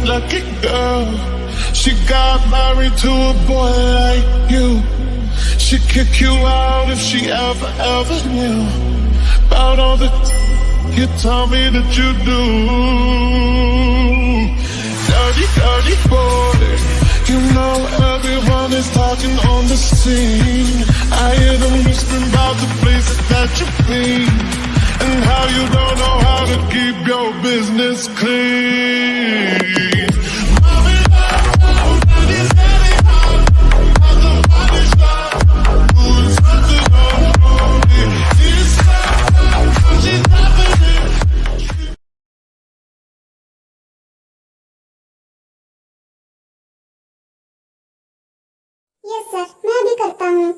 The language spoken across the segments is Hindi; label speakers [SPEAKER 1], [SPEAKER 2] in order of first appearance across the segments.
[SPEAKER 1] lucky girl. She got married to a boy like you. She'd kick you out if she ever knew about all the you tell me that you do. Dirty, dirty boy. You know everyone is talking on the scene. I hear them whispering about the places that you've been and how you don't know how to keep your business clean.
[SPEAKER 2] Yes sir, मैं अभी करता हूँ।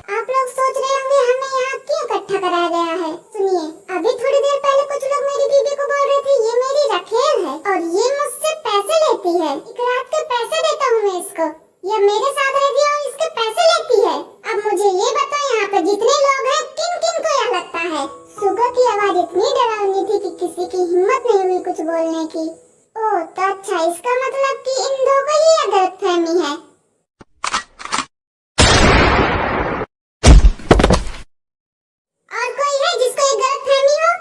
[SPEAKER 2] आप लोग सोच रहे होंगे हमें यहाँ क्यों इकट्ठा कराया गया है। सुनिए, अभी थोड़ी देर पहले कुछ लोग मेरी बीबी को बोल रहे थे ये मेरी रखेल है और ये मुझसे पैसे लेती है। एक रात के पैसे देता हूँ मैं इसको, ये मेरे साथ रहती है और इसके पैसे लेती है। अब मुझे ये बताओ, यहाँ पे जितने लोग हैं किन किन को यह लगता है? सुगा की आवाज इतनी डरावनी थी कि किसी की हिम्मत नहीं हुई कुछ बोलने की। ओह, तो अच्छा, इसका मतलब कि इन दो को ही यह गलतफहमी है। और कोई है जिसको ये गलतफहमी हो?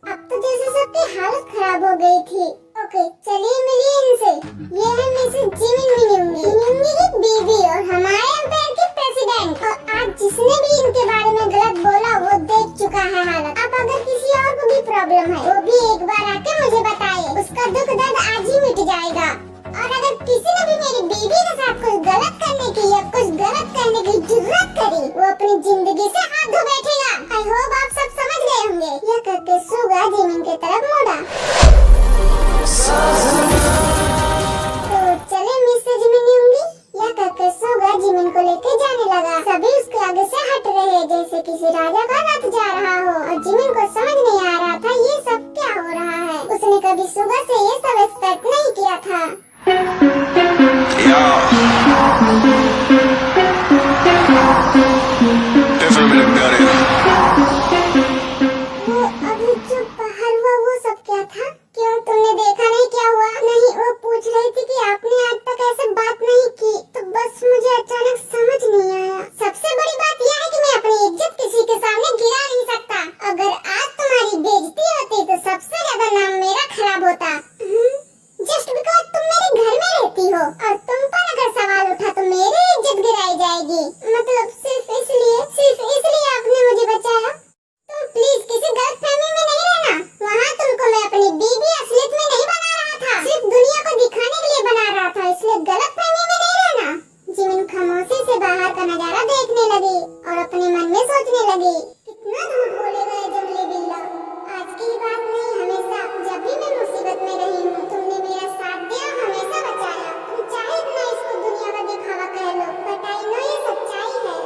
[SPEAKER 2] अब तो जैसे सबकी हालत खराब हो गई थी। ओके, चलिए मिलिए इनसे। ये है मिसेस जिमिन मिन्यूंगी, मिन्यूंगी की बीवी और हमारे एम्पायर की प्रेसिडेंट। और आज जिसने भी इनके बारे में गलत बोला वो देख चुका है हालत। अब अगर किसी और को भी प्रॉब्लम है वो भी एक बार आके मुझे बताए, उसका दुख दर्द आज ही मिट जाएगा। और अगर किसी ने भी मेरी बीवी के साथ कुछ गलत करने की या कुछ गलत करने की जुर्रत करी, वो अपनी जिंदगी से हाथ धो बैठेगा। आई होप आप सब समझ गए होंगे। यह करके सुगा जिमिन की तरफ मुड़ा। तो चले मिस्टर जिमिन होंगी। यह करके सुगा जिमिन को लेके जाने लगा। सभी उसके आगे से हट रहे जैसे किसी राजा का रथ जा रहा हो और जिमिन को समझ नहीं आ रहा था ये सब क्या हो रहा है। उसने कभी सुगा से ये सब एक्सपेक्ट नहीं किया था। वो अभी जो बाहर हुआ वो सब क्या था? क्यों, तुमने देखा नहीं क्या हुआ? नहीं, वो पूछ रही थी कि आपने आज तक ऐसे बात नहीं की। तो बस मुझे अचानक समझ नहीं आया। सबसे बड़ी बात यह है कि मैं अपनी इज्जत किसी के सामने गिरा नहीं सकता। अगर आज तुम्हारी बेइज्जती होती तो सबसे ज्यादा नाम मेरा खराब होता। जस्ट बिकॉज तुम मेरे घर में रहती हो और तुम पर अगर सवाल उठा तो मेरी इज्जत गिराई जाएगी। मतलब सिर्फ इसलिए आपने मुझे बचाया। तुम प्लीज किसी गलतफहमी में नहीं रहना। वहाँ तुमको मैं अपनी बीवी असलियत में नहीं बना रहा था, सिर्फ दुनिया को दिखाने के लिए बना रहा था, इसलिए गलतफहमी में नहीं रहना। जिमिन खामोशी से बाहर का नजारा देखने लगी और अपने मन में सोचने लगी, कितना झूठ बोलेगा ये जंगली बिल्ला। आज की बात नहीं, हमेशा जब भी मैं मुसीबत में रही हूँ तुमने मेरा साथ दिया, हमेशा बचाया। तुम चाहे इतना इसको दुनिया का दिखावा कह लो, बट आई नो ये सच्चाई है।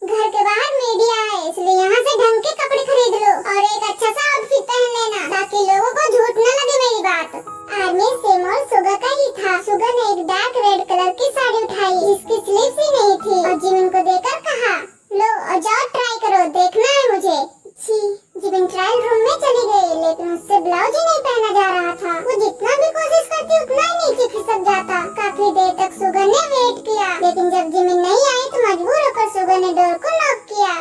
[SPEAKER 2] घर के बाहर मीडिया है, इसलिए यहाँ से ढंग के कपड़े खरीद लो और एक अच्छा सा आउटफिट पहन लेना ताकि लोगों को झूठ न लगे मेरी बात। आर्मी सिमोल सुगा का ही था। सुगा ने एक डार्क रेड कलर की साड़ी उठाई जिसकी स्लीव्स ही नहीं थी और जिमिन को देकर कहा, लो और जाओ ट्राई करो, देखना है मुझे। छी, जिमिन ट्रायल रूम में चली गई लेकिन उससे ब्लाउज ही नहीं पहना जा रहा था। वो जितना भी कोशिश करती उतना ही नीचे खिसक जाता। काफी देर तक सुगा ने वेट किया लेकिन जब जिमिन नहीं आई तो मजबूर होकर सुगा ने डोर को लॉक किया।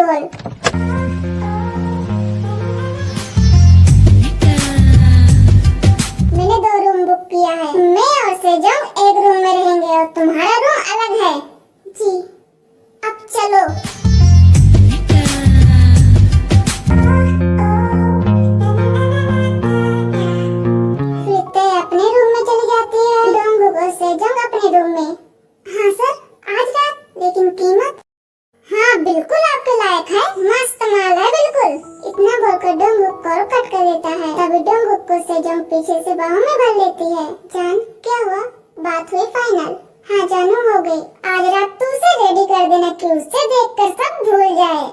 [SPEAKER 2] केवल। मैंने 2 रूम बुक किया है। मैं और सेजोंग एक रूम में रहेंगे और तुम्हारा रूम अलग है। जी, अब चलो। अपने रूम में चली जाती है, डोंगुक और सेजोंग अपने रूम में। हाँ सर, आज रात, लेकिन कीमत? हाँ बिल्कुल आपके लायक है, मस्त माल है बिल्कुल। इतना बोलकर डोंगुक कॉल कट कर देता है। तभी डोंगुक को सेजोंग पीछे से बाहों में भर लेती है। जान, क्या हुआ? बात हुई फाइनल? हाँ जानू, हो गई। आज रात तू उसे रेडी कर देना कि उससे देखकर सब भूल जाए।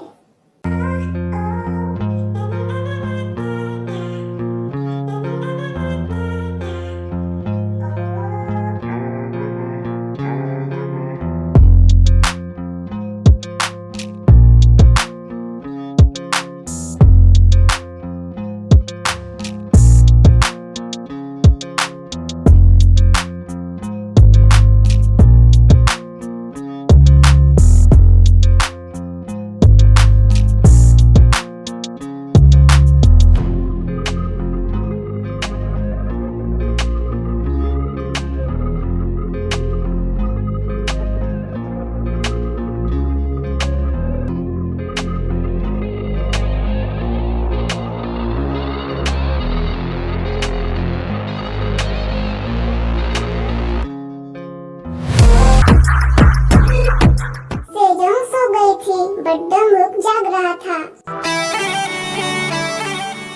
[SPEAKER 2] बट डोंगुक जाग रहा था।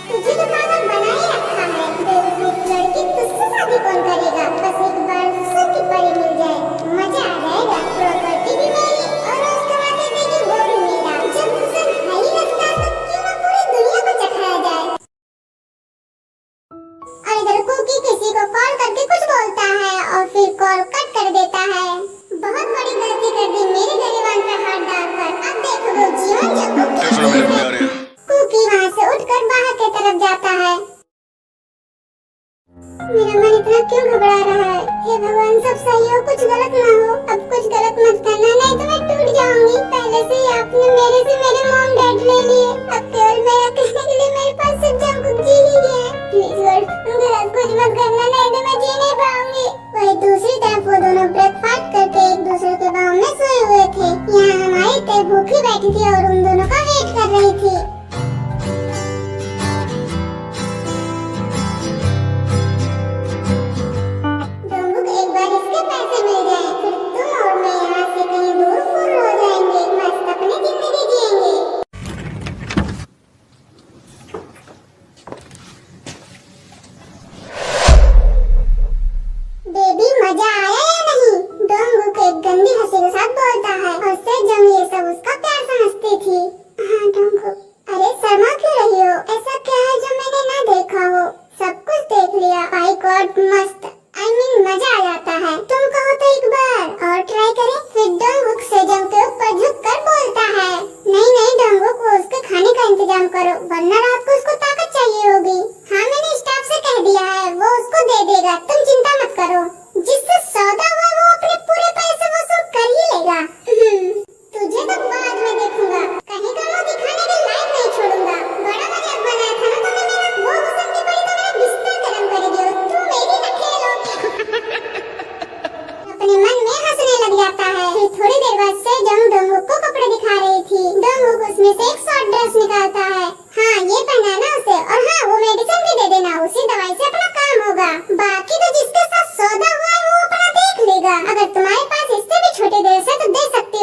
[SPEAKER 2] तुझे तो पागल बना ही रखा है। बेवकूफ लड़की, तुझसे शादी कौन करेगा? बस एक बार हुस्न की परी मिल जाए, मजा आ जाएगा। प्रॉपर्टी भी मेरी और रोज कमाते देगी वो भी मेरा। जब हुस्न है ही लगता तो क्यों ना पूरी दुनिया को चखाया जाए। और इधर कुकी किसी को कॉल करके कुछ बोलता है और फिर कॉल कट कर देता है। बहुत बड़ी गलती कर दी मेरे गरीबान का हाथ डालकर। अब देखो वो जीवन जब कुकी वहाँ से उठकर बाहर की तरफ जाता है। मेरा मन इतना क्यों घबरा रहा है? हे भगवान, सब सही हो, कुछ गलत ना हो। अब कुछ गलत मत करना, नहीं तो मैं टूट जाऊंगी। पहले से ही आपने मेरे से मेरे मॉम डैड ले लिए। अब केवल मेरा कहने के लिए मेरे पास सिर्फ जंगकुक जी ही है। प्लीज गॉड, गलत कुछ मत करना, नहीं तो मैं जी नहीं पाऊंगी। वही दूसरी तरफ वो दोनों ब्रेकफास्ट करके एक दूसरे के बाहों में सोए हुए थे। यहाँ हमारी तय भूखी बैठी थी और उन दोनों का वेट कर रही थी। डोंगुक, एक बार इसके पैसे मिल जाए, फिर तुम और मैं यहाँ से कहीं दूर फुर हो जाएंगे, मस्त अपनी जिंदगी जिएंगे। बेबी, मजा आया या नहीं? डोंगुक एक गंदी हंसी के साथ बोलता है और सेजोंग ये सब उसका प्यार समझती थी। हाँ डोंगुक, अरे शर्मा क्यों रही हो? ऐसा क्या है जो मैंने ना देखा हो? सब कुछ देख लिया। माय गॉड, मस्त, I mean, मजा आ जाता है। तुम कहो तो एक बार और ट्राई करें। फिर डोंगुक सेजोंग के ऊपर झुककर बोलता है, नहीं नहीं डोंगुक, वो उसके खाने का इंतजाम करो, वरना रात को उसको ताकत चाहिए होगी। हाँ मैंने स्टाफ से कह दिया है, वो उसको दे देगा, तुम चिंता मत करो। जिससे सौदा हुआ वो अपने पूरे पैसे वसूल कर ही लेगा। तुझे तो बाद में देखूंगा, कहीं का मुंह दिखाने के लायक नहीं छोड़ूंगा। बड़ा मजाक बनाया था ना तुमने मेरा, वो हुस्न की परी तो मेरा बिस्तर गरम करेगी और तू मेरी नखेल होगी। अपने मन में हंसने लग जाता है। फिर थोड़ी देर बाद सेजोंग डोंगुक को कपड़े दिखा रही थी। डोंगुक उसमें से एक शॉर्ट ड्रेस निकालता है। हाँ ये पहनाना उसे, और हाँ वो मेडिसिन भी दे देना, उसी दवाई से अपना काम होगा। बाकी तो जिसके साथ सौदा हुआ है वो अपना देख लेगा। अगर तुम्हारे पास इससे भी छोटे ड्रेस है तो दे सकते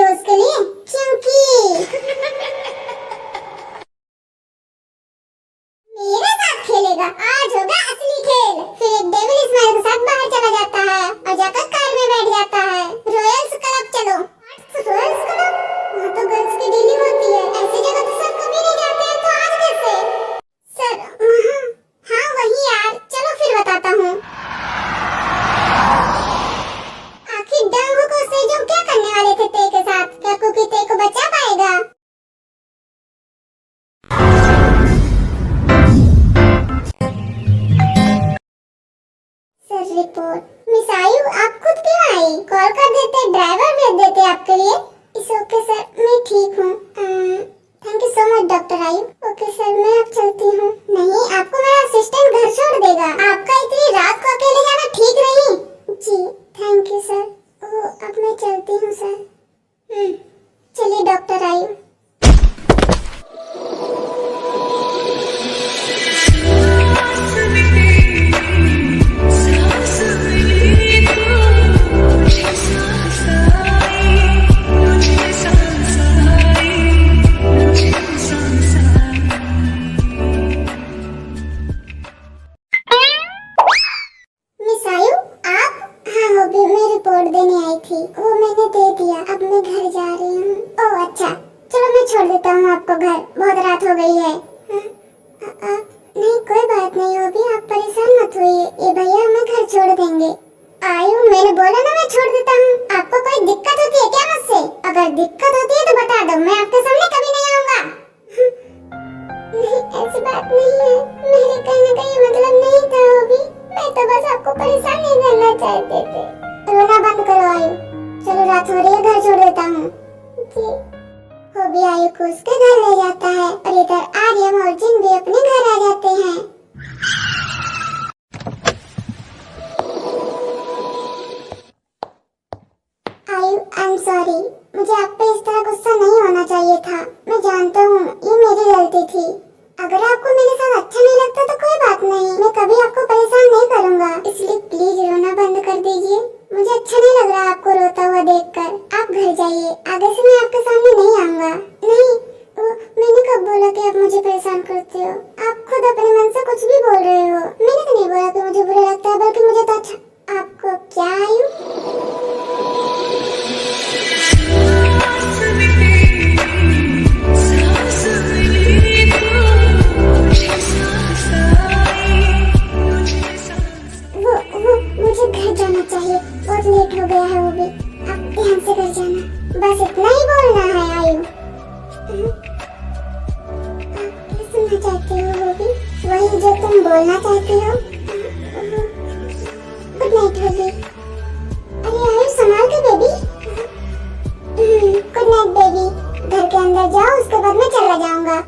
[SPEAKER 2] हो गई है। नहीं कोई बात नहीं होगी, आप परेशान मत होइए। ये भैया हमें घर छोड़ देंगे। आयु मैंने बोला ना मैं छोड़ देता हूँ। आपको कोई दिक्कत होती है क्या मुझसे? अगर दिक्कत होती है तो बता दो, मैं आपके सामने कभी नहीं आऊंगा। नहीं ऐसी बात नहीं है, मेरे कहने का ये मतलब नहीं था होगी। मैं तो बस आपको परेशान नहीं करना चाहते थे। रोना बंद करो आयु, चलो रात हो रही है, घर छोड़ देता हूँ। होबी आयु को उसके घर ले जाता है और इधर आर्यम और जिन भी अपने घर आ जाते हैं। आयु आई एम सॉरी, मुझे आप पे इस तरह गुस्सा नहीं होना चाहिए था। मैं जानता हूँ ये मेरी गलती थी। अगर आपको मेरे साथ अच्छा नहीं लगता तो कोई बात नहीं, मैं कभी आपको परेशान नहीं करूँगा। इसलिए प्लीज रोना बंद कर दीजिए। मुझे अच्छा नहीं लग रहा आपको रोता हुआ देखकर। आप घर जाइए, आगे से मैं आपके सामने नहीं आऊंगा। नहीं मैंने कब बोला कि आप मुझे परेशान करते हो? आप खुद अपने मन से कुछ भी बोल रहे हो। मैंने तो नहीं बोला कि मुझे बुरा लगता है, बल्कि मुझे तो अच्छा। आपको क्या आयु? मुझे घर जाना चाहिए, बहुत लेट हो गया है। वो भी आप ध्यान से घर जाना, बस इतना ही बोलना है आयु। आप क्या सुनना चाहते हो? वो भी वही जो तुम बोलना चाहते हो। Good night baby. अरे आयु संभाल के बेबी। Good night baby. घर के अंदर जाओ, उसके बाद मैं चला जाऊंगा।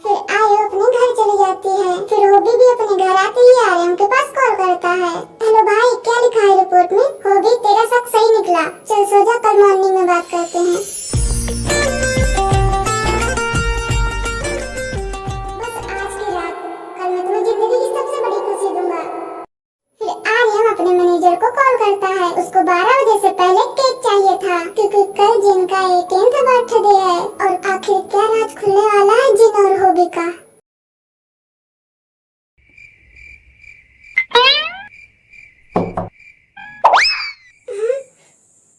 [SPEAKER 2] फिर आयु अपने घर चली जाती है। फिर होबी भी अपने घर आते ही आर्यम के पास कॉल करता है। हेलो भाई, क्या लिखा है रिपोर्ट में? होबी तेरा शक सही निकला। चल सो जा, कल मॉर्निंग में बात करते हैं। बस आज की रात, कल मैं तुम्हें जिंदगी की सबसे बड़ी खुशी दूंगा। फिर आर्यम अपने मैनेजर को कॉल करता है। उसको 12 बजे से पहले केक चाहिए था, क्योंकि कल जिन का 18th बर्थडे है। और आखिर क्या राज खुलने वाला है जिन और होबी का?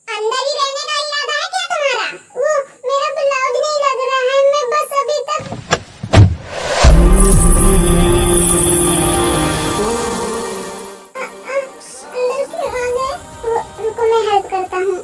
[SPEAKER 2] अंदर ही रहने का इरादा है क्या तुम्हारा? वो मेरा ब्लाउज नहीं लग रहा है, मैं बस अभी तक अंदर क्यों आ गए? रुको मैं हेल्प करता हूँ।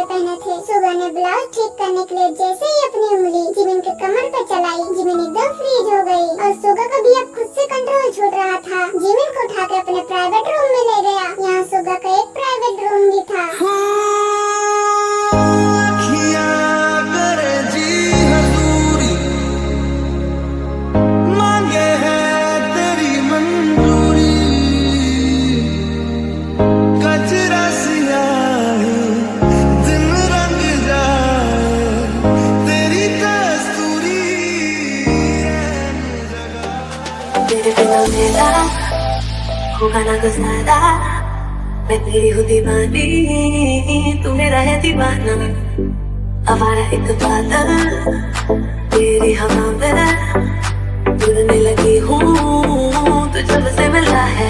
[SPEAKER 2] पहने थे। सुगा ने ब्लाउज ठीक करने के लिए जैसे ही अपनी उंगली जिमिन के कमर पर चलाई, जिमिन एकदम फ्रीज हो गई और सुगा का भी अब खुद से कंट्रोल छूट रहा था। जिमिन को उठा के अपने प्राइवेट रूम में ले गया। यहाँ सुगा का एक प्राइवेट रूम भी था।
[SPEAKER 3] मेरा होगा ना गुजारा, मैं तेरी हूँ दीवानी, तू मेरा है दीवाना। आवारा एक बादल तेरी हवा में उड़ने लगी हूँ, तू जब से मिला है।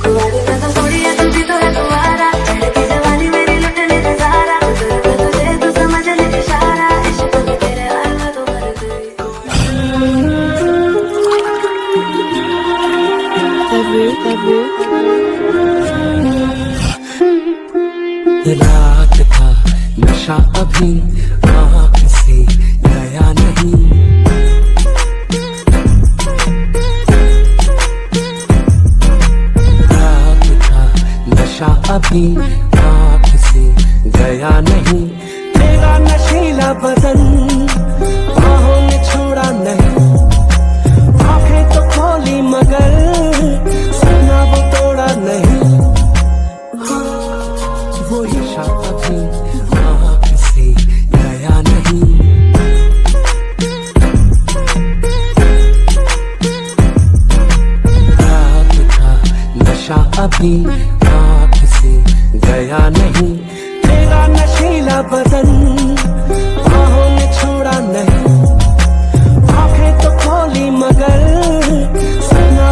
[SPEAKER 3] कुंवारी में तो थोड़ी है, तू भी तो है कुंवारा। लगी जवानी मेरी लुटने नजारा, तुझे तू समझ ले इशारा। इश्क में तेरे हाल में तो मर गई।
[SPEAKER 4] रात था नशा अभी आँख से गया नहीं। रात था नशा अभी आँख से गया नहीं। तेरा नशीला बदन बाहों ने छोड़ा नहीं। आंखें तो खोली मगर सपना वो तोड़ा नहीं। वो नशा अभी आँख से गया नहीं। रात था नशा अभी आँख से गया नहीं। तेरा नशीला बदन बाहों ने छोड़ा नहीं। आंखें तो खोली मगर सपना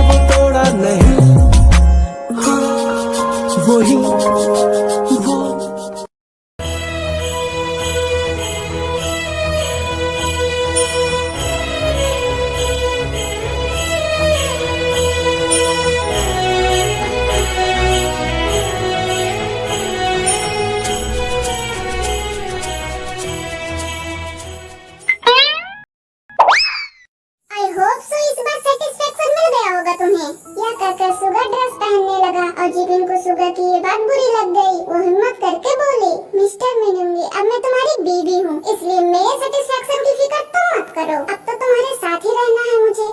[SPEAKER 2] देखकर सुगा ड्रेस पहनने लगा और जिबिन को सुगा की ये बात बुरी लग गई। वो हिम्मत करके बोली, मिस्टर मीनूंगी, अब मैं तुम्हारी बीवी हूँ, इसलिए मेरे सेटिस्फेक्शन की फिक्र तुम मत करो। अब तो तुम्हारे साथ ही रहना है मुझे।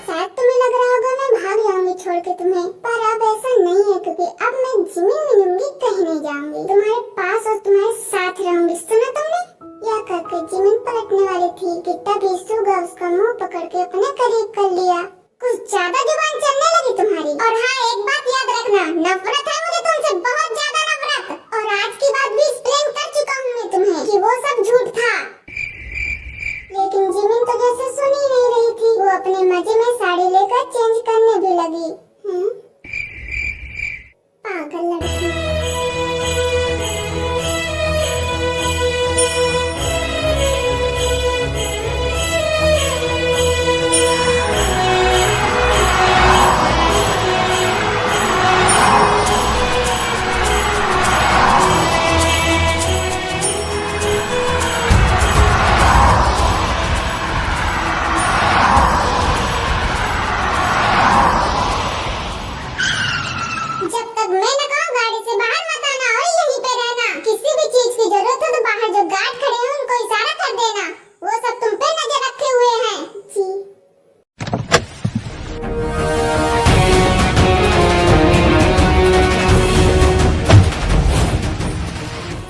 [SPEAKER 2] शायद तुम्हें लग रहा होगा मैं भाग जाऊंगी छोड़ के तुम्हें, पर अब ऐसा नहीं है, क्योंकि अब मैं जिमिन मीनूंगी कहीं नहीं जाऊंगी, तुम्हारे पास और तुम्हारे साथ रहूंगी। सुना तुमने? यह कहकर जिमिन पलटने वाली थी कि तभी सुगा उसका मुंह पकड़ के अपने करीब कर लिया। कुछ ज्यादा जुबान चलने लगी तुम्हारी। और हाँ, एक बात याद रखना, नफरत है मुझे तुमसे, बहुत ज्यादा नफरत। और आज की बात भी एक्सप्लेन कर चुका हूँ मैं तुम्हें कि वो सब झूठ था। लेकिन जिमिन तो जैसे सुन ही नहीं रही थी। वो अपने मजे में साड़ी लेकर चेंज करने भी लगी। पागल लड़की। जब तक मैं न कहूं गाड़ी से बाहर मत आना और यहीं पे रहना। किसी भी चीज की जरूरत हो तो बाहर जो गार्ड खड़े हैं उनको इशारा कर देना, वो सब तुम पे नजर रखे हुए हैं। जी।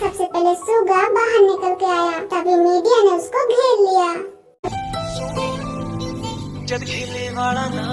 [SPEAKER 2] सबसे पहले सुगा बाहर निकल के आया, तभी मीडिया ने उसको घेर लिया।
[SPEAKER 4] जद खेले वाला ना